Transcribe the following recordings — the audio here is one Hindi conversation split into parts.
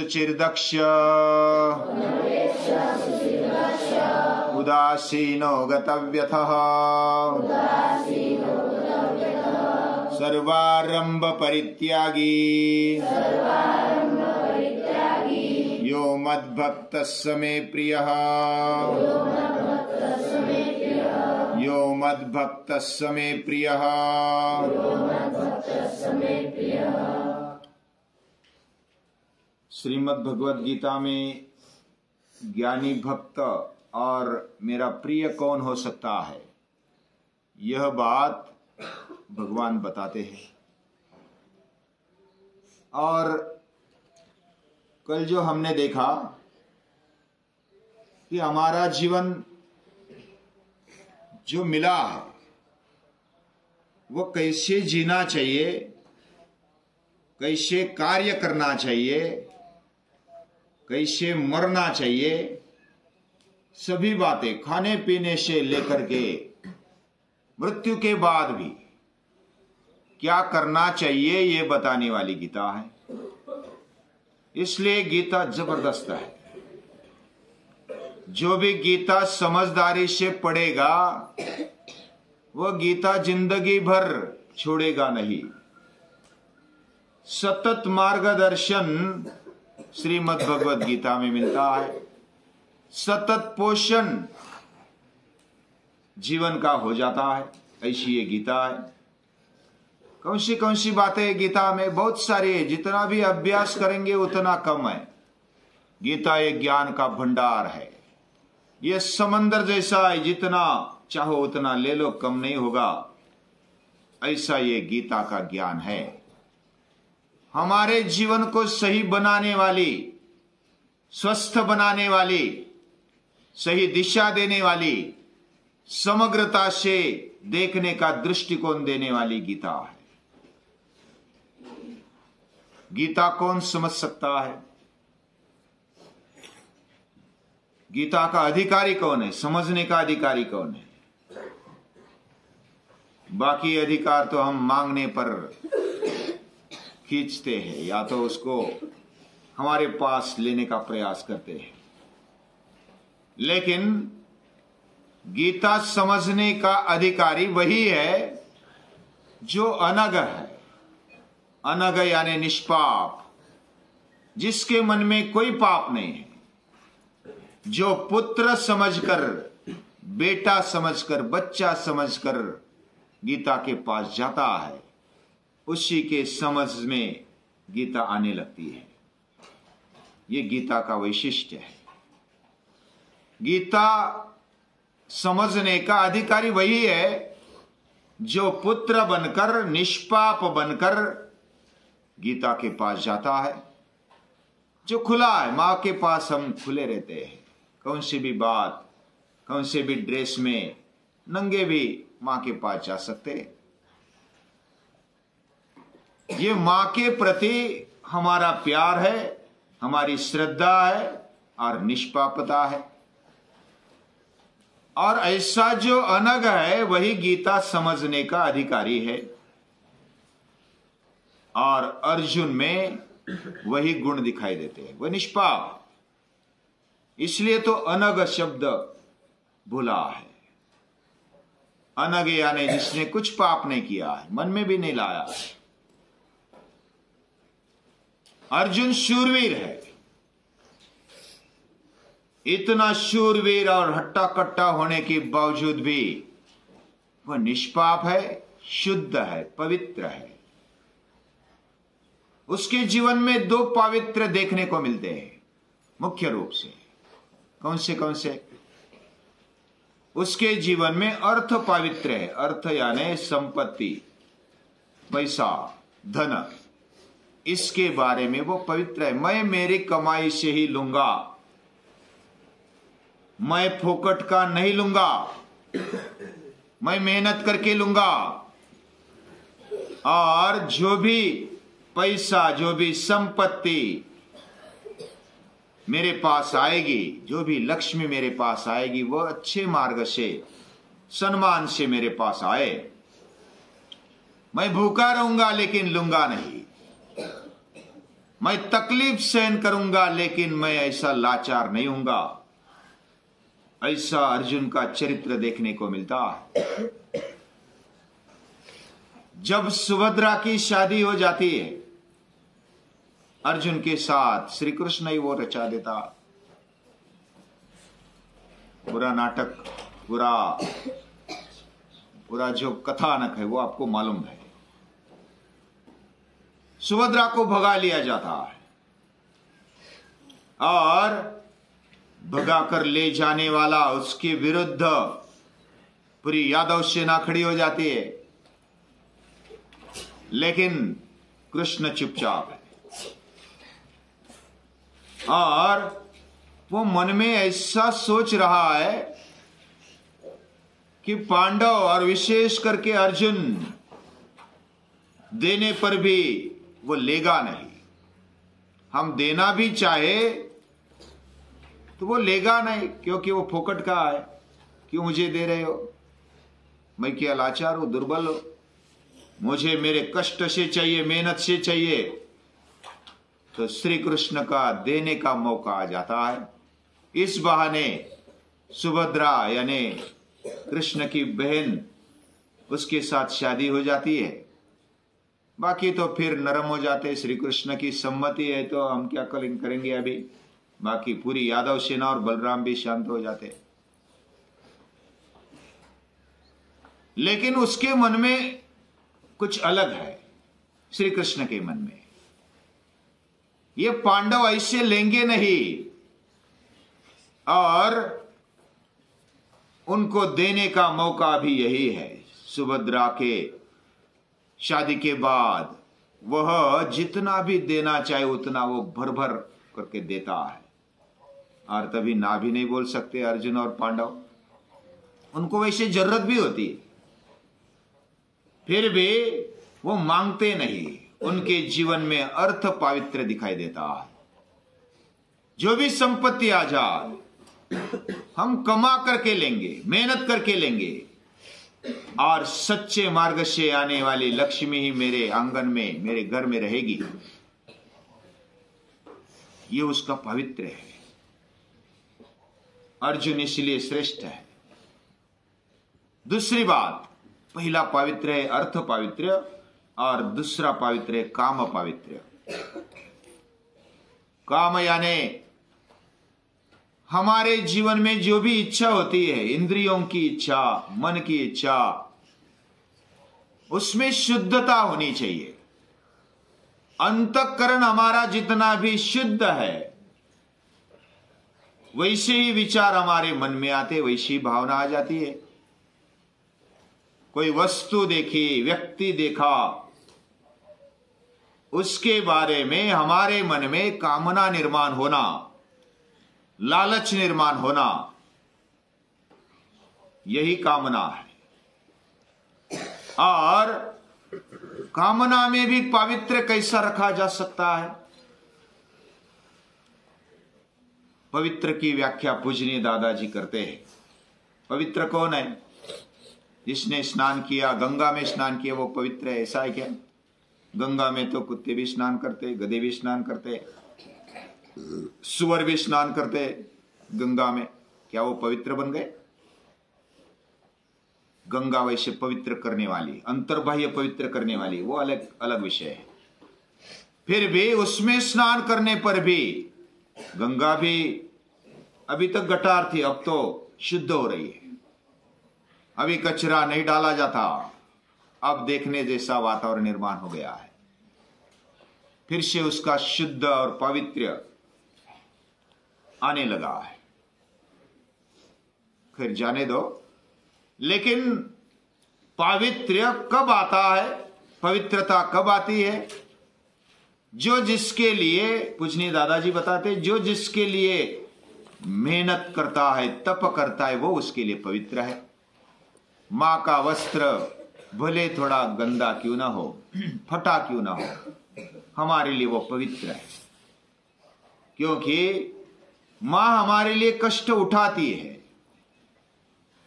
सुचिर्दक्ष उदासीनो गतव्यथः सर्वारंभ परित्यागी यो मद्भक्तः स मे प्रियः यो मद्भक्तः स मे प्रियः। श्रीमद् भगवद गीता में ज्ञानी भक्त और मेरा प्रिय कौन हो सकता है, यह बात भगवान बताते हैं। और कल जो हमने देखा कि हमारा जीवन जो मिला है वो कैसे जीना चाहिए, कैसे कार्य करना चाहिए, कैसे मरना चाहिए, सभी बातें खाने पीने से लेकर के मृत्यु के बाद भी क्या करना चाहिए ये बताने वाली गीता है। इसलिए गीता जबरदस्त है। जो भी गीता समझदारी से पढ़ेगा वो गीता जिंदगी भर छोड़ेगा नहीं। सतत मार्गदर्शन श्रीमद् भगवद गीता में मिलता है। सतत पोषण जीवन का हो जाता है, ऐसी ये गीता है। कौन सी बातें गीता में बहुत सारी है, जितना भी अभ्यास करेंगे उतना कम है। गीता एक ज्ञान का भंडार है। यह समंदर जैसा है, जितना चाहो उतना ले लो, कम नहीं होगा। ऐसा ये गीता का ज्ञान है। हमारे जीवन को सही बनाने वाली, स्वस्थ बनाने वाली, सही दिशा देने वाली, समग्रता से देखने का दृष्टिकोण देने वाली गीता है। गीता कौन समझ सकता है? गीता का अधिकारी कौन है? समझने का अधिकारी कौन है? बाकी अधिकार तो हम मांगने पर खींचते हैं या तो उसको हमारे पास लेने का प्रयास करते हैं। लेकिन गीता समझने का अधिकारी वही है जो अनग है। अनग यानी निष्पाप, जिसके मन में कोई पाप नहीं है, जो पुत्र समझकर, बेटा समझकर, बच्चा समझकर गीता के पास जाता है, उसी के समझ में गीता आने लगती है। ये गीता का वैशिष्ट्य है। गीता समझने का अधिकारी वही है जो पुत्र बनकर, निष्पाप बनकर गीता के पास जाता है, जो खुला है। मां के पास हम खुले रहते हैं। कौन सी भी बात, कौन से भी ड्रेस में नंगे भी मां के पास जा सकते हैं। ये मां के प्रति हमारा प्यार है, हमारी श्रद्धा है और निष्पापता है। और ऐसा जो अनग है वही गीता समझने का अधिकारी है। और अर्जुन में वही गुण दिखाई देते हैं, वह निष्पाप। इसलिए तो अनग शब्द भूला है। अनग यानी जिसने कुछ पाप नहीं किया है, मन में भी नहीं लाया है। अर्जुन शूरवीर है। इतना शूरवीर और हट्टा कट्टा होने के बावजूद भी वह निष्पाप है, शुद्ध है, पवित्र है। उसके जीवन में दो पवित्र देखने को मिलते हैं मुख्य रूप से। कौन से? उसके जीवन में अर्थ पवित्र है। अर्थ यानी संपत्ति, पैसा, धन, इसके बारे में वो पवित्र है। मैं मेरी कमाई से ही लूंगा, मैं फोकट का नहीं लूंगा, मैं मेहनत करके लूंगा। और जो भी पैसा, जो भी संपत्ति मेरे पास आएगी, जो भी लक्ष्मी मेरे पास आएगी, वो अच्छे मार्ग से, सम्मान से मेरे पास आए। मैं भूखा रहूंगा लेकिन लूंगा नहीं। मैं तकलीफ सहन करूंगा लेकिन मैं ऐसा लाचार नहीं हूंगा। ऐसा अर्जुन का चरित्र देखने को मिलता है। जब सुभद्रा की शादी हो जाती है, अर्जुन के साथ श्री कृष्ण ही वो रचा देता। पूरा नाटक, पूरा जो कथानक है वो आपको मालूम है। सुभद्रा को भगा लिया जाता है और भगाकर ले जाने वाला उसके विरुद्ध पूरी यादव सेना खड़ी हो जाती है, लेकिन कृष्ण चुपचाप है। और वो मन में ऐसा सोच रहा है कि पांडव और विशेष करके अर्जुन देने पर भी वो लेगा नहीं। हम देना भी चाहे तो वो लेगा नहीं, क्योंकि वो फोकट का है। क्यों मुझे दे रहे हो? मैं क्या लाचार हूं, दुर्बल हो? मुझे मेरे कष्ट से चाहिए, मेहनत से चाहिए। तो श्री कृष्ण का देने का मौका आ जाता है। इस बहाने सुभद्रा यानी कृष्ण की बहन, उसके साथ शादी हो जाती है। बाकी तो फिर नरम हो जाते। श्री कृष्ण की सम्मति है तो हम क्या करेंगे अभी। बाकी पूरी यादव सेना और बलराम भी शांत हो जाते। लेकिन उसके मन में कुछ अलग है। श्री कृष्ण के मन में ये पांडव ऐसे लेंगे नहीं, और उनको देने का मौका भी यही है। सुभद्रा के शादी के बाद वह जितना भी देना चाहे उतना वो भर भर करके देता है, और तभी ना भी नहीं बोल सकते अर्जुन और पांडव। उनको वैसे जरूरत भी होती, फिर भी वो मांगते नहीं। उनके जीवन में अर्थ पावित्र दिखाई देता है। जो भी संपत्ति आ जाए हम कमा करके लेंगे, मेहनत करके लेंगे, और सच्चे मार्ग से आने वाली लक्ष्मी ही मेरे आंगन में, मेरे घर में रहेगी। ये उसका पवित्र है। अर्जुन इसलिए श्रेष्ठ है। दूसरी बात, पहला पवित्र है अर्थ पवित्र, और दूसरा पवित्र है काम पवित्र। काम यानी हमारे जीवन में जो भी इच्छा होती है, इंद्रियों की इच्छा, मन की इच्छा, उसमें शुद्धता होनी चाहिए। अंतःकरण हमारा जितना भी शुद्ध है, वैसे ही विचार हमारे मन में आते, वैसी ही भावना आ जाती है। कोई वस्तु देखी, व्यक्ति देखा, उसके बारे में हमारे मन में कामना निर्माण होना, लालच निर्माण होना, यही कामना है। और कामना में भी पवित्र कैसा रखा जा सकता है? पवित्र की व्याख्या पूजनीय दादाजी करते हैं। पवित्र कौन है? जिसने स्नान किया, गंगा में स्नान किया, वो पवित्र है, ऐसा है क्या? गंगा में तो कुत्ते भी स्नान करते, गधे भी स्नान करते, सुअर भी स्नान करते गंगा में। क्या वो पवित्र बन गए? गंगा वैसे पवित्र करने वाली, अंतर्बाह्य पवित्र करने वाली, वो अलग अलग विषय है। फिर भी उसमें स्नान करने पर भी, गंगा भी अभी तक गटार थी, अब तो शुद्ध हो रही है। अभी कचरा नहीं डाला जाता, अब देखने जैसा वातावरण निर्माण हो गया है। फिर से उसका शुद्ध और पवित्र आने लगा है। फिर जाने दो। लेकिन पावित्र्य कब आता है? पवित्रता कब आती है? जो जिसके लिए, पूजनीय दादाजी बताते, जो जिसके लिए मेहनत करता है, तप करता है, वो उसके लिए पवित्र है। मां का वस्त्र भले थोड़ा गंदा क्यों ना हो, फटा क्यों ना हो, हमारे लिए वो पवित्र है। क्योंकि मां हमारे लिए कष्ट उठाती है,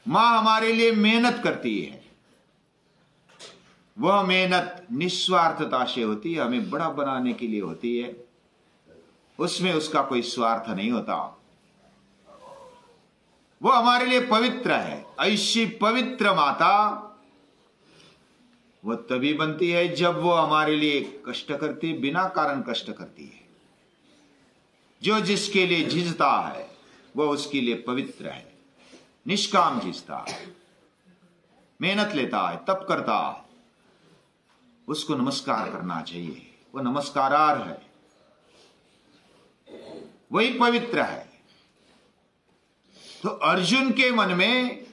मां हमारे लिए मेहनत करती है। वह मेहनत निस्वार्थता से होती है, हमें बड़ा बनाने के लिए होती है। उसमें उसका कोई स्वार्थ नहीं होता। वो हमारे लिए पवित्र है। ऐसी पवित्र माता वो तभी बनती है जब वो हमारे लिए कष्ट करती, बिना कारण कष्ट करती है। जो जिसके लिए झिझता है वो उसके लिए पवित्र है, निष्काम झिझता है, मेहनत लेता है, तप करता है, उसको नमस्कार करना चाहिए। वो नमस्कारार्ह है, वही पवित्र है। तो अर्जुन के मन में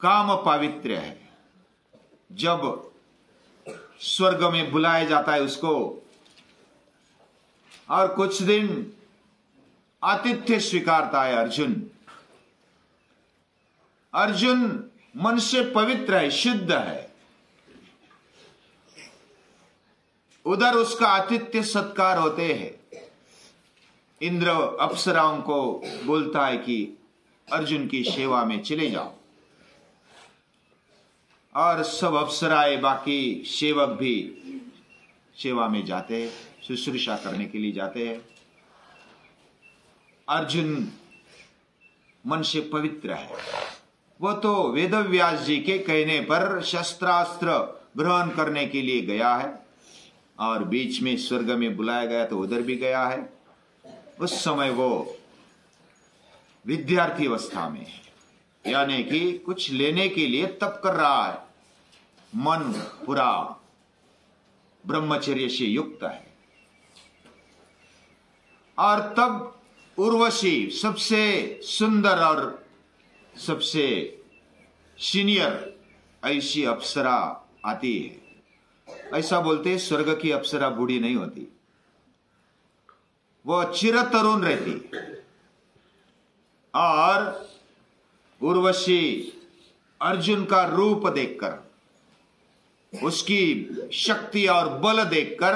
काम पवित्र है। जब स्वर्ग में बुलाया जाता है उसको, और कुछ दिन आतिथ्य स्वीकारता है अर्जुन। अर्जुन मन से पवित्र है, शुद्ध है। उधर उसका आतिथ्य सत्कार होते हैं। इंद्र अप्सराओं को बोलता है कि अर्जुन की सेवा में चले जाओ, और सब अप्सराएं, बाकी सेवक भी सेवा में जाते हैं, शुश्रूषा करने के लिए जाते हैं। अर्जुन मन से पवित्र है। वो तो वेदव्यास जी के कहने पर शस्त्रास्त्र ग्रहण करने के लिए गया है, और बीच में स्वर्ग में बुलाया गया तो उधर भी गया है। उस समय वो विद्यार्थी अवस्था में है, यानी कि कुछ लेने के लिए तप कर रहा है। मन पूरा ब्रह्मचर्य से युक्त है। और तब उर्वशी, सबसे सुंदर और सबसे सीनियर ऐसी अप्सरा आती है। ऐसा बोलते हैं स्वर्ग की अप्सरा बूढ़ी नहीं होती, वो चिर तरुण रहती। और उर्वशी अर्जुन का रूप देखकर, उसकी शक्ति और बल देखकर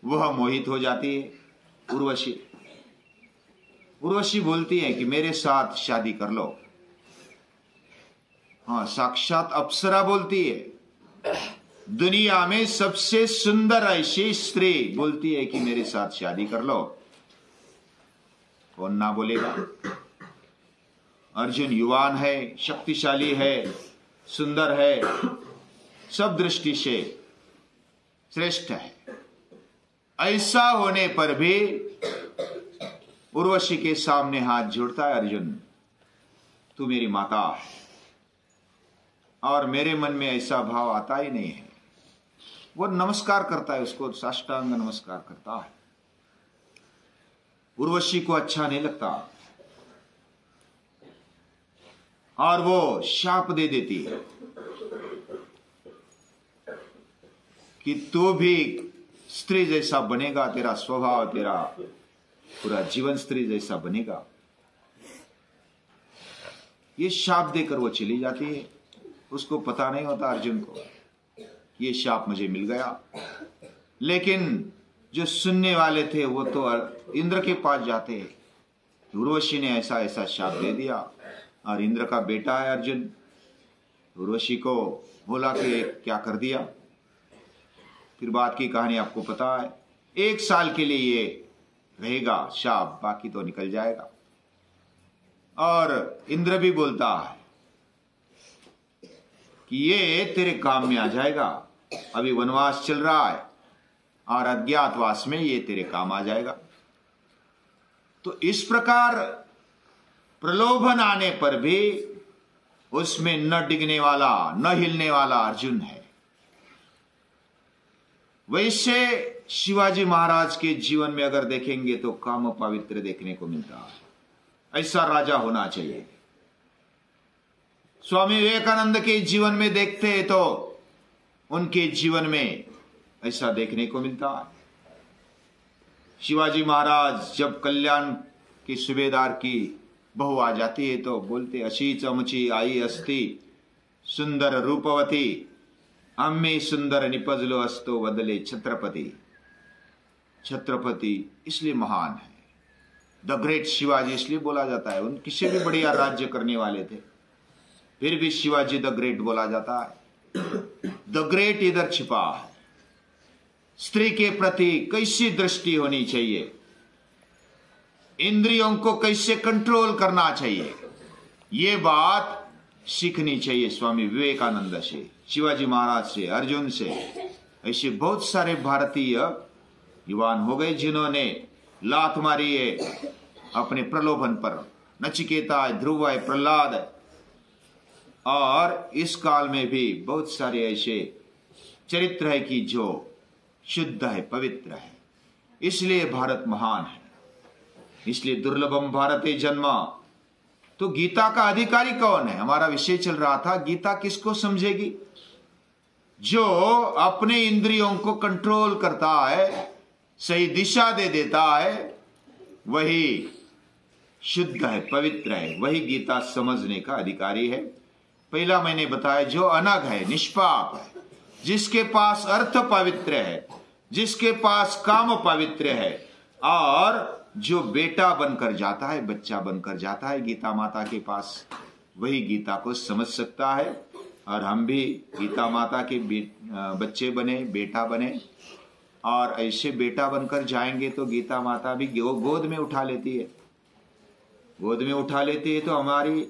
वह मोहित हो जाती है। उर्वशी बोलती है कि मेरे साथ शादी कर लो। हाँ, साक्षात अप्सरा बोलती है। दुनिया में सबसे सुंदर ऐसी स्त्री बोलती है कि मेरे साथ शादी कर लो। कौन ना बोलेगा? अर्जुन युवान है, शक्तिशाली है, सुंदर है, सब दृष्टि से श्रेष्ठ है। ऐसा होने पर भी उर्वशी के सामने हाथ जोड़ता है अर्जुन, तू मेरी माता है। और मेरे मन में ऐसा भाव आता ही नहीं है। वो नमस्कार करता है, उसको साष्टांग नमस्कार करता है। उर्वशी को अच्छा नहीं लगता और वो शाप दे देती है कि तू भी स्त्री जैसा बनेगा, तेरा स्वभाव, तेरा पूरा जीवन स्त्री जैसा बनेगा। ये शाप देकर वो चली जाती है। उसको पता नहीं होता अर्जुन को ये शाप मुझे मिल गया। लेकिन जो सुनने वाले थे वो तो इंद्र के पास जाते हैं, उर्वशी ने ऐसा ऐसा शाप दे दिया। और इंद्र का बेटा है अर्जुन, उर्वशी को बोला कि क्या कर दिया। फिर बात की कहानी आपको पता है। 1 साल के लिए ये रहेगा शाप, बाकी तो निकल जाएगा। और इंद्र भी बोलता है कि ये तेरे काम में आ जाएगा। अभी वनवास चल रहा है और अज्ञातवास में ये तेरे काम आ जाएगा। तो इस प्रकार प्रलोभन आने पर भी उसमें न डिगने वाला, न हिलने वाला अर्जुन है। वैसे शिवाजी महाराज के जीवन में अगर देखेंगे तो काम पवित्र देखने को मिलता है। ऐसा राजा होना चाहिए। स्वामी विवेकानंद के जीवन में देखते हैं तो उनके जीवन में ऐसा देखने को मिलता है। शिवाजी महाराज जब कल्याण के सूबेदार की बहू आ जाती है तो बोलते, अशी चमची आई अस्ती सुंदर रूपवती, अम्मी सुंदर निपजलो अस्तो बदले छत्रपति। छत्रपति इसलिए महान है, द ग्रेट शिवाजी इसलिए बोला जाता है। उन किसी भी बढ़िया राज्य करने वाले थे, फिर भी शिवाजी द ग्रेट बोला जाता है। द ग्रेट इधर छिपा है। स्त्री के प्रति कैसी दृष्टि होनी चाहिए इंद्रियों को कैसे कंट्रोल करना चाहिए, ये बात सीखनी चाहिए स्वामी विवेकानंद से, शिवाजी महाराज से, अर्जुन से। ऐसे बहुत सारे भारतीय युवान हो गए जिन्होंने लात मारी है अपने प्रलोभन पर। नचिकेता है, ध्रुव है, प्रहलाद है, और इस काल में भी बहुत सारे ऐसे चरित्र है कि जो शुद्ध है, पवित्र है। इसलिए भारत महान है, इसलिए दुर्लभम भारते जन्मा। तो गीता का अधिकारी कौन है? हमारा विषय चल रहा था गीता किसको समझेगी? जो अपने इंद्रियों को कंट्रोल करता है, सही दिशा दे देता है, वही शुद्ध है, पवित्र है, वही गीता समझने का अधिकारी है। पहला मैंने बताया जो अनग है, निष्पाप है, जिसके पास अर्थ पवित्र है, जिसके पास काम पवित्र है, और जो बेटा बनकर जाता है, बच्चा बनकर जाता है गीता माता के पास, वही गीता को समझ सकता है। और हम भी गीता माता के बच्चे बने, बेटा बने, और ऐसे बेटा बनकर जाएंगे तो गीता माता भी गोद में उठा लेती है। गोद में उठा लेती है तो हमारी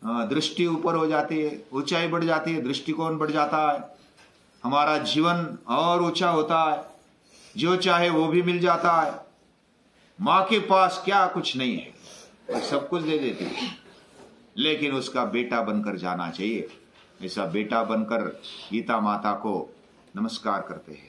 दृष्टि ऊपर हो जाती है, ऊंचाई बढ़ जाती है, दृष्टिकोण बढ़ जाता है, हमारा जीवन और ऊंचा होता है, जो चाहे वो भी मिल जाता है। माँ के पास क्या कुछ नहीं है, वो सब कुछ दे देती है, लेकिन उसका बेटा बनकर जाना चाहिए। ऐसा बेटा बनकर गीता माता को नमस्कार करते हैं।